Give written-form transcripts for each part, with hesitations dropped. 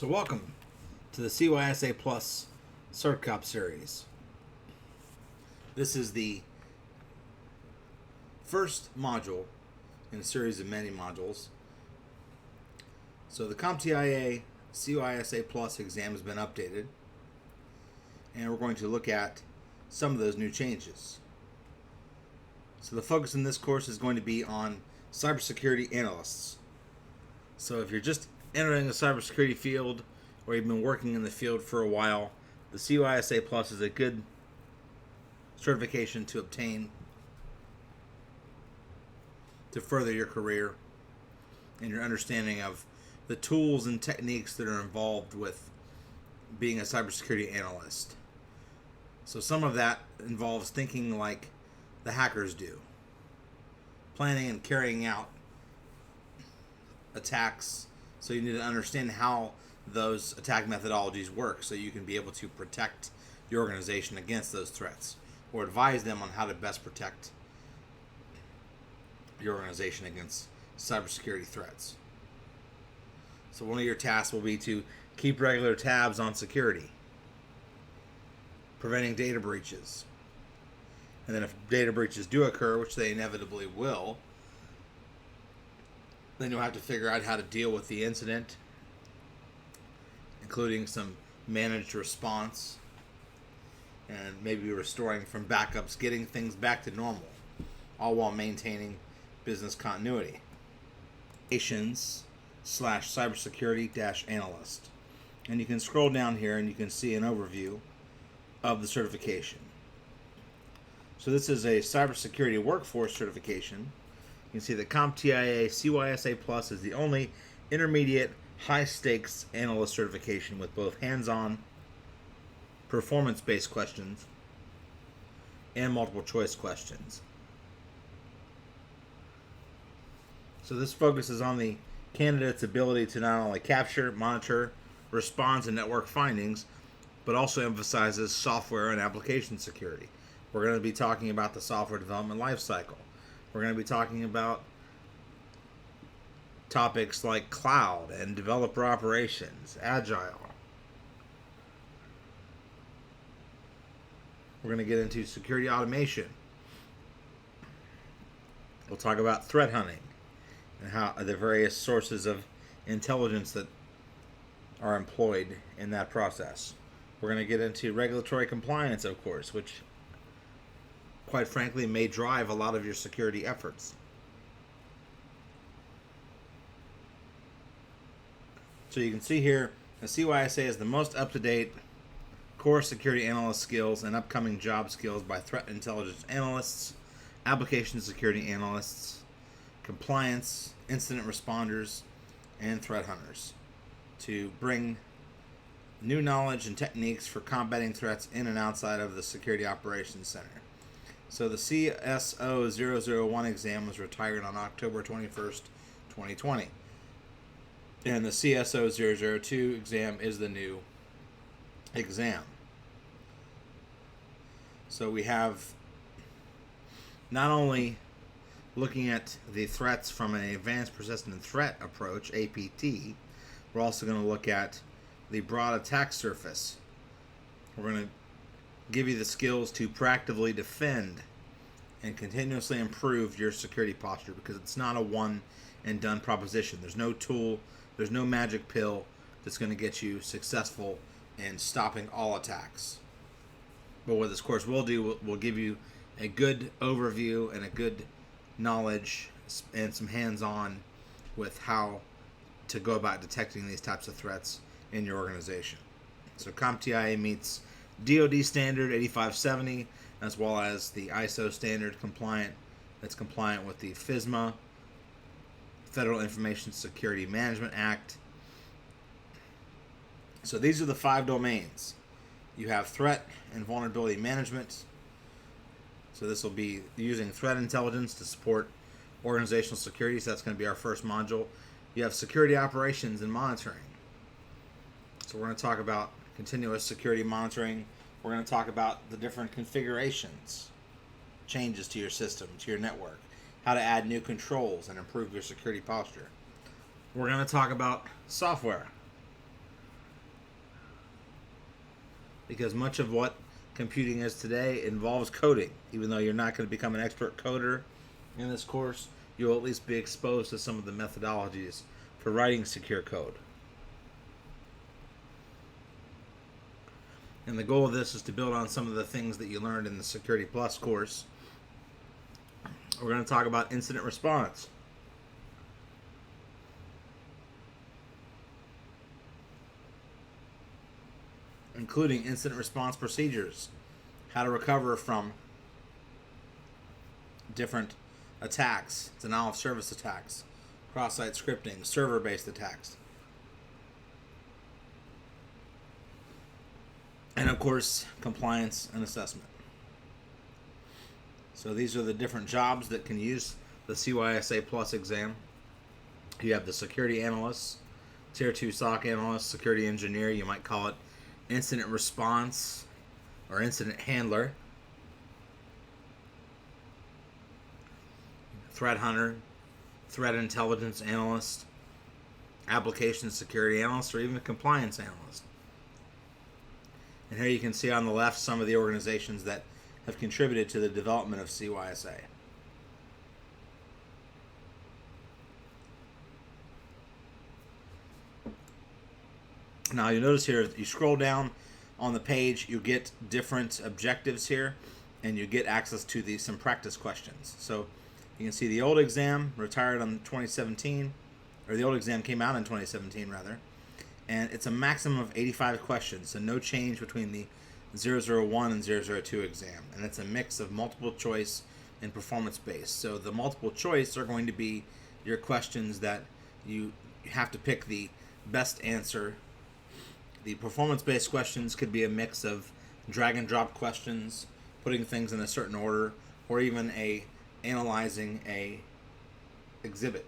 So welcome to the CySA Plus CertCop series. This is the first module in a series of many modules. So the CompTIA CySA Plus exam has been updated, and we're going to look at some of those new changes. So the focus in this course is going to be on cybersecurity analysts. So if you're just entering the cybersecurity field or you've been working in the field for a while, the CySA Plus is a good certification to obtain to further your career and your understanding of the tools and techniques that are involved with being a cybersecurity analyst. So some of that involves thinking like the hackers do, planning and carrying out attacks. So you need to understand how those attack methodologies work so you can be able to protect your organization against those threats, or advise them on how to best protect your organization against cybersecurity threats. So one of your tasks will be to keep regular tabs on security, preventing data breaches. And then if data breaches do occur, which they inevitably will, then you'll have to figure out how to deal with the incident, including some managed response, and maybe restoring from backups, getting things back to normal, all while maintaining business continuity. /cybersecurity-analyst. And you can scroll down here and you can see an overview of the certification. So this is a cybersecurity workforce certification. You can see that CompTIA CySA Plus is the only intermediate high-stakes analyst certification with both hands-on performance-based questions and multiple-choice questions. So this focuses on the candidate's ability to not only capture, monitor, respond to network findings, but also emphasizes software and application security. We're going to be talking about the software development lifecycle. We're going to be talking about topics like cloud and developer operations, agile. We're going to get into security automation. We'll talk about threat hunting and how the various sources of intelligence that are employed in that process. We're going to get into regulatory compliance, of course, which quite frankly may drive a lot of your security efforts. So you can see here, the CySA is the most up-to-date core security analyst skills and upcoming job skills by threat intelligence analysts, application security analysts, compliance, incident responders, and threat hunters to bring new knowledge and techniques for combating threats in and outside of the Security Operations Center. So the CSO 001 exam was retired on October 21st, 2020. And the CSO 002 exam is the new exam. So we have not only looking at the threats from an advanced persistent threat approach, APT, we're also going to look at the broad attack surface. We're going to give you the skills to proactively defend and continuously improve your security posture, because it's not a one and done proposition. There's no tool, there's no magic pill that's going to get you successful in stopping all attacks. But what this course will do, will give you a good overview and a good knowledge and some hands-on with how to go about detecting these types of threats in your organization. So CompTIA meets DoD standard 8570, as well as the ISO standard that's compliant with the FISMA, Federal Information Security Management Act. So these are the 5 domains. You have threat and vulnerability management. So this will be using threat intelligence to support organizational security. So that's going to be our first module. You have security operations and monitoring. So we're going to talk about continuous security monitoring. We're going to talk about the different configurations, changes to your system, to your network, how to add new controls and improve your security posture. We're going to talk about software. because much of what computing is today involves coding. Even though you're not going to become an expert coder in this course, you'll at least be exposed to some of the methodologies for writing secure code. And the goal of this is to build on some of the things that you learned in the Security Plus course. We're going to talk about incident response. Including incident response procedures, how to recover from different attacks, denial of service attacks, cross-site scripting, server-based attacks. And of course, compliance and assessment. So these are the different jobs that can use the CySA Plus exam. You have the security analyst, tier 2 SOC analyst, security engineer, you might call it incident response or incident handler, threat hunter, threat intelligence analyst, application security analyst, or even a compliance analyst. And here you can see on the left some of the organizations that have contributed to the development of CySA. Now you notice here, you scroll down on the page, you get different objectives here, and you get access to some practice questions. So you can see the old exam retired on 2017, or the old exam came out in 2017 rather, and it's a maximum of 85 questions, so no change between the 001 and 002 exam, and it's a mix of multiple choice and performance based. So the multiple choice are going to be your questions that you have to pick the best answer. The performance-based questions could be a mix of drag and drop questions, putting things in a certain order, or even analyzing a exhibit.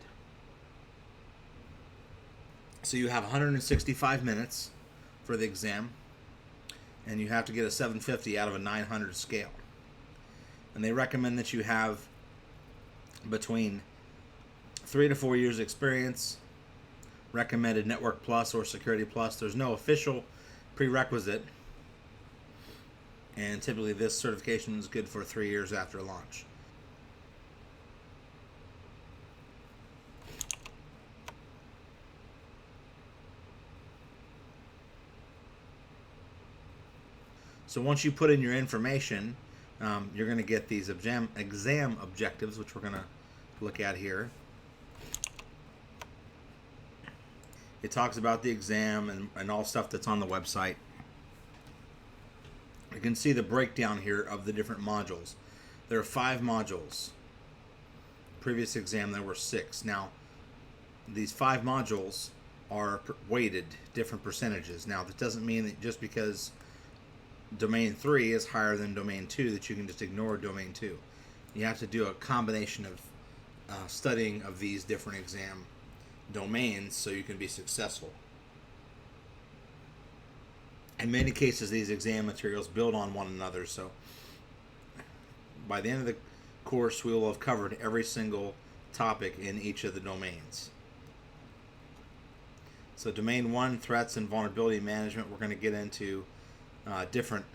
So you have 165 minutes for the exam, and you have to get a 750 out of a 900 scale. And they recommend that you have between 3 to 4 years experience, recommended Network Plus or Security Plus. There's no official prerequisite, and typically this certification is good for 3 years after launch. So once you put in your information, you're going to get these exam objectives, which we're going to look at here. It talks about the exam and all stuff that's on the website. You can see the breakdown here of the different modules. There are 5 modules. Previous exam there were 6. Now, these 5 modules are weighted different percentages. Now, that doesn't mean that just because domain 3 is higher than domain 2 that you can just ignore domain 2. You have to do a combination of studying of these different exam domains so you can be successful. In many cases, these exam materials build on one another, so by the end of the course, we will have covered every single topic in each of the domains. So domain 1, threats and vulnerability management, we're going to get into different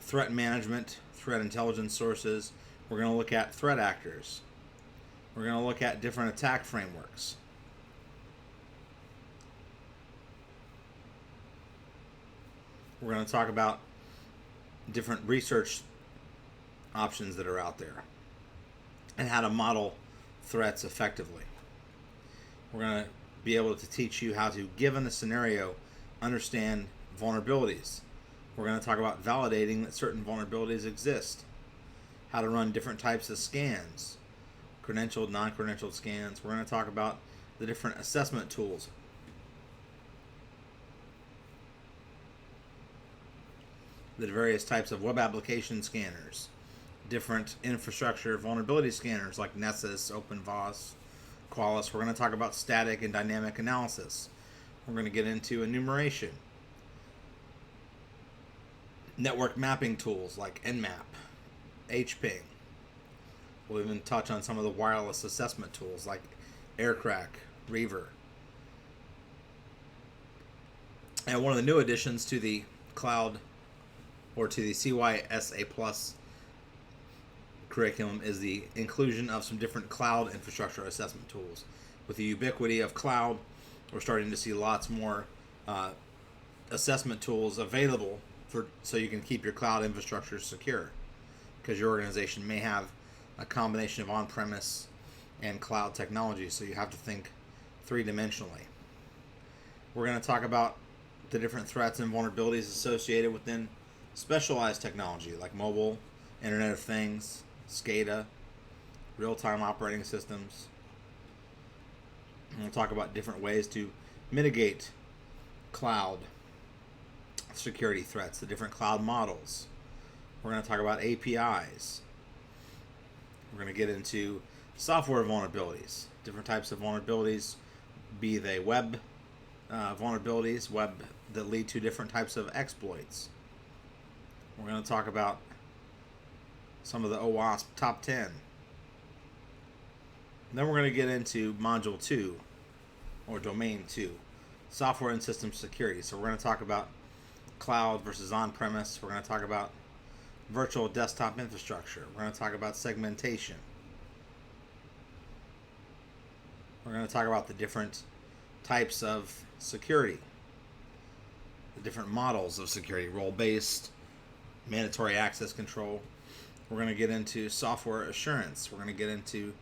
threat management, threat intelligence sources. We're going to look at threat actors. We're going to look at different attack frameworks. We're going to talk about different research options that are out there and how to model threats effectively. We're going to be able to teach you how to, given a scenario, understand vulnerabilities. We're going to talk about validating that certain vulnerabilities exist, how to run different types of scans, credentialed, non-credentialed scans. We're going to talk about the different assessment tools. The various types of web application scanners, different infrastructure vulnerability scanners like Nessus, OpenVAS, Qualys. We're going to talk about static and dynamic analysis. We're going to get into enumeration. Network mapping tools like Nmap, HPing. We'll even touch on some of the wireless assessment tools like AirCrack, Reaver. And one of the new additions to the cloud or to the CySA Plus curriculum is the inclusion of some different cloud infrastructure assessment tools. With the ubiquity of cloud, we're starting to see lots more assessment tools available so you can keep your cloud infrastructure secure, because your organization may have a combination of on-premise and cloud technology, so you have to think three-dimensionally. We're going to talk about the different threats and vulnerabilities associated within specialized technology like mobile, Internet of Things, SCADA, real-time operating systems. And we'll talk about different ways to mitigate cloud security threats, the different cloud models. We're going to talk about APIs. We're going to get into software vulnerabilities, different types of vulnerabilities, be they web vulnerabilities, web that lead to different types of exploits. We're going to talk about some of the OWASP top 10. And then we're going to get into module 2, or domain 2, software and system security. So we're going to talk about cloud versus on-premise. We're going to talk about virtual desktop infrastructure. We're going to talk about segmentation. We're going to talk about the different types of security, the different models of security, role-based, mandatory access control. We're going to get into software assurance. We're going to get into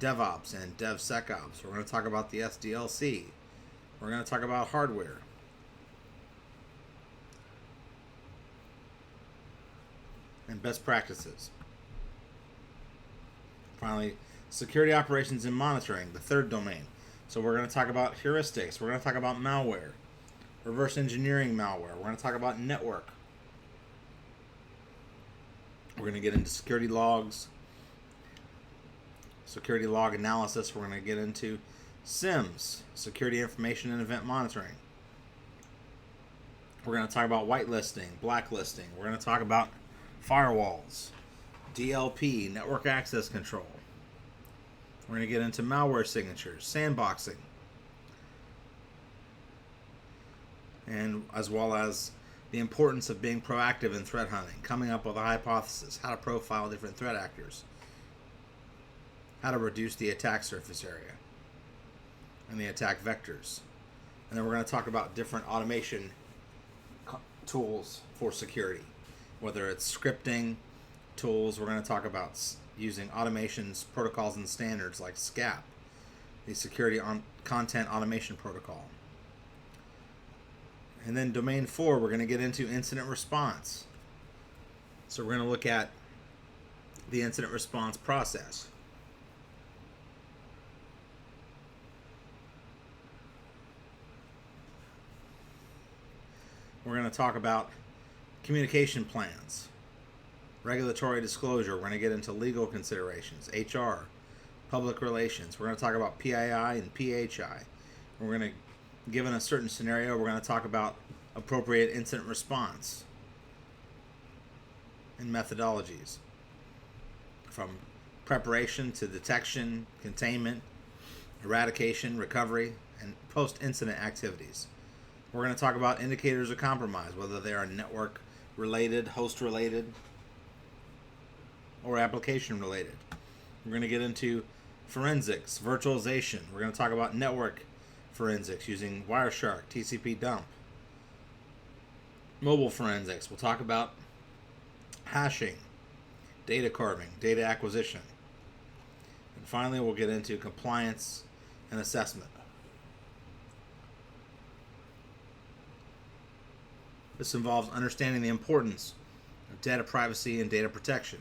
DevOps and DevSecOps. We're going to talk about the SDLC. We're going to talk about hardware. And best practices. Finally, security operations and monitoring, the third domain. So we're going to talk about heuristics. We're going to talk about malware, reverse engineering malware. We're going to talk about network. We're going to get into security logs, security log analysis. We're going to get into SIEMs, security information and event monitoring. We're going to talk about whitelisting, blacklisting. We're going to talk about firewalls, DLP, network access control. We're going to get into malware signatures, sandboxing, and as well as the importance of being proactive in threat hunting, coming up with a hypothesis, how to profile different threat actors, how to reduce the attack surface area and the attack vectors. And then we're going to talk about different automation tools for security, whether it's scripting tools. We're going to talk about using automations, protocols, and standards like SCAP, the Security on Content Automation Protocol. And then domain 4, we're going to get into incident response. So we're going to look at the incident response process. We're going to talk about communication plans, regulatory disclosure. We're going to get into legal considerations, HR, public relations. We're going to talk about PII and PHI. We're going to, given a certain scenario, we're going to talk about appropriate incident response and methodologies, from preparation to detection, containment, eradication, recovery, and post-incident activities. We're going to talk about indicators of compromise, whether they are network related, host related, or application related. We're going to get into forensics, virtualization. We're going to talk about network forensics using Wireshark, TCP dump. Mobile forensics. We'll talk about hashing, data carving, data acquisition. And finally, we'll get into compliance and assessment. This involves understanding the importance of data privacy and data protection.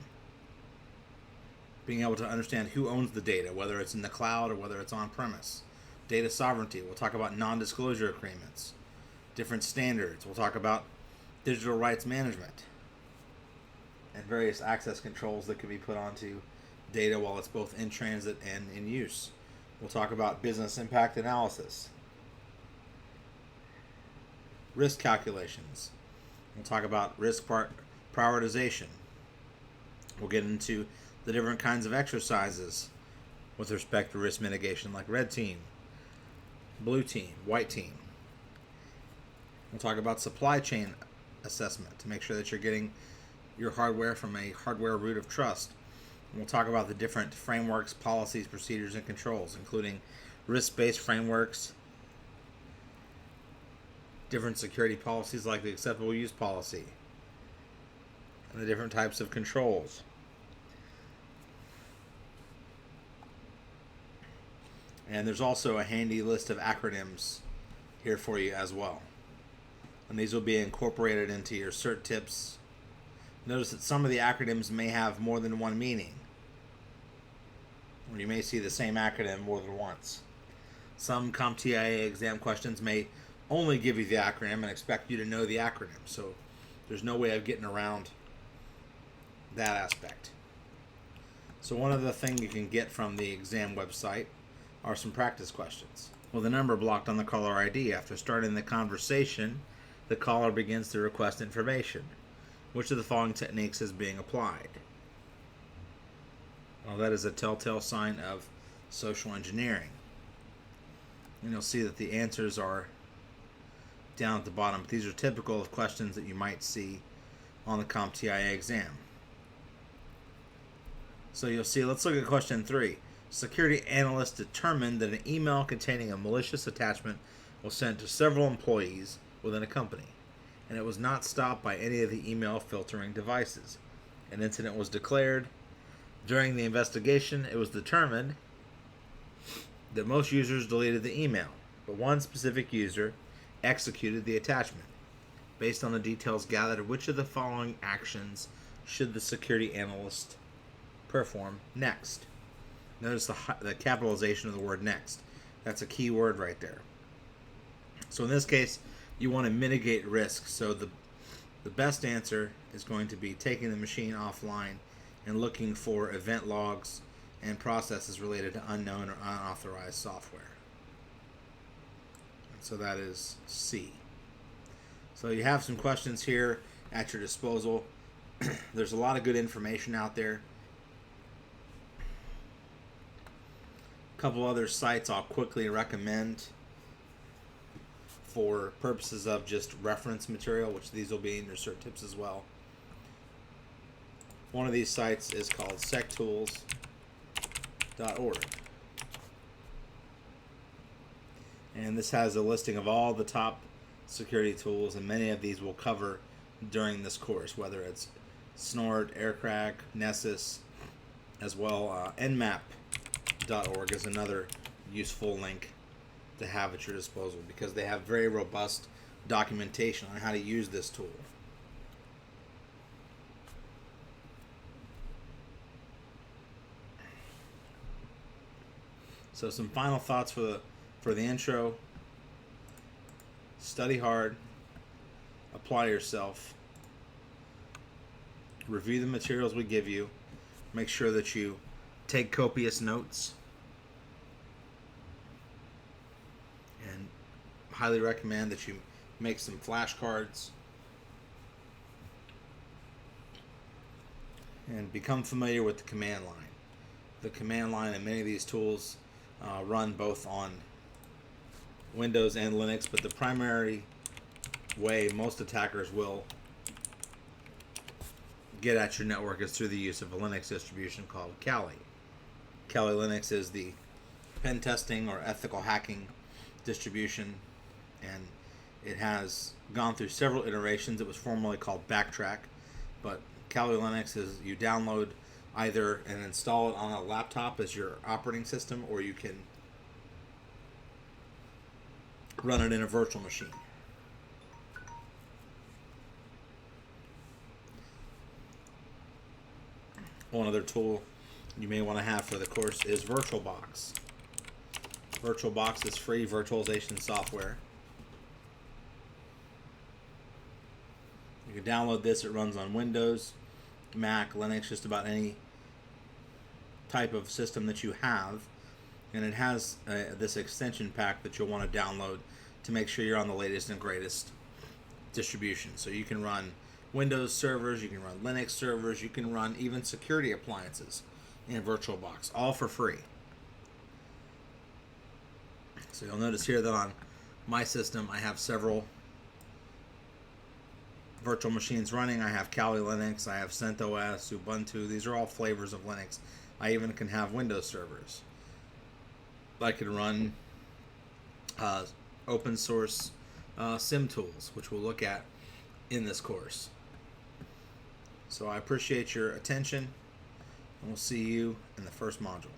Being able to understand who owns the data, whether it's in the cloud or whether it's on-premise. Data sovereignty. We'll talk about non-disclosure agreements, different standards. We'll talk about digital rights management and various access controls that can be put onto data while it's both in transit and in use. We'll talk about business impact analysis, risk calculations. We'll talk about risk prioritization. We'll get into the different kinds of exercises with respect to risk mitigation, like red team, blue team, white team. We'll talk about supply chain assessment to make sure that you're getting your hardware from a hardware root of trust. And we'll talk about the different frameworks, policies, procedures, and controls, including risk-based frameworks, different security policies like the acceptable use policy, and the different types of controls. And there's also a handy list of acronyms here for you as well. And these will be incorporated into your cert tips. Notice that some of the acronyms may have more than one meaning, or you may see the same acronym more than once. Some CompTIA exam questions may only give you the acronym and expect you to know the acronym, so there's no way of getting around that aspect. So one other thing you can get from the exam website are some practice questions. With a number blocked on the caller ID, after starting the conversation, the caller begins to request information. Which of the following techniques is being applied? Well, that is a telltale sign of social engineering. And you'll see that the answers are down at the bottom. These are typical of questions that you might see on the CompTIA exam. So you'll see, let's look at question 3. Security analysts determined that an email containing a malicious attachment was sent to several employees within a company, and it was not stopped by any of the email filtering devices. An incident was declared. During the investigation, it was determined that most users deleted the email, but one specific user executed the attachment. Based on the details gathered, which of the following actions should the security analyst perform next? Notice the capitalization of the word next. That's a key word right there. So in this case, you want to mitigate risk. So the best answer is going to be taking the machine offline and looking for event logs and processes related to unknown or unauthorized software. And so that is C. So you have some questions here at your disposal. There's a lot of good information out there. A couple other sites I'll quickly recommend for purposes of just reference material, which these will be in your cert tips as well. One of these sites is called sectools.org. And this has a listing of all the top security tools, and many of these we'll cover during this course, whether it's Snort, Aircrack, Nessus, as well. Nmap.org is another useful link to have at your disposal because they have very robust documentation on how to use this tool. So some final thoughts for the intro. Study hard, apply yourself, review the materials we give you, make sure that you take copious notes, and highly recommend that you make some flashcards and become familiar with the command line. The command line in many of these tools run both on Windows and Linux, but the primary way most attackers will get at your network is through the use of a Linux distribution called Kali. Kali Linux is the pen testing or ethical hacking distribution, and it has gone through several iterations. It was formerly called Backtrack, but Kali Linux is you download either and install it on a laptop as your operating system, or you can run it in a virtual machine. One other tool you may want to have for the course is VirtualBox. VirtualBox is free virtualization software. You can download this. It runs on Windows, Mac, Linux, just about any type of system that you have. And it has this extension pack that you'll want to download to make sure you're on the latest and greatest distribution. So you can run Windows servers, you can run Linux servers, you can run even security appliances in VirtualBox, all for free. So you'll notice here that on my system I have several virtual machines running. I have Kali Linux, I have CentOS, Ubuntu. These are all flavors of Linux. I even can have Windows servers. I can run open source SIM tools, which we'll look at in this course. So I appreciate your attention, and we'll see you in the first module.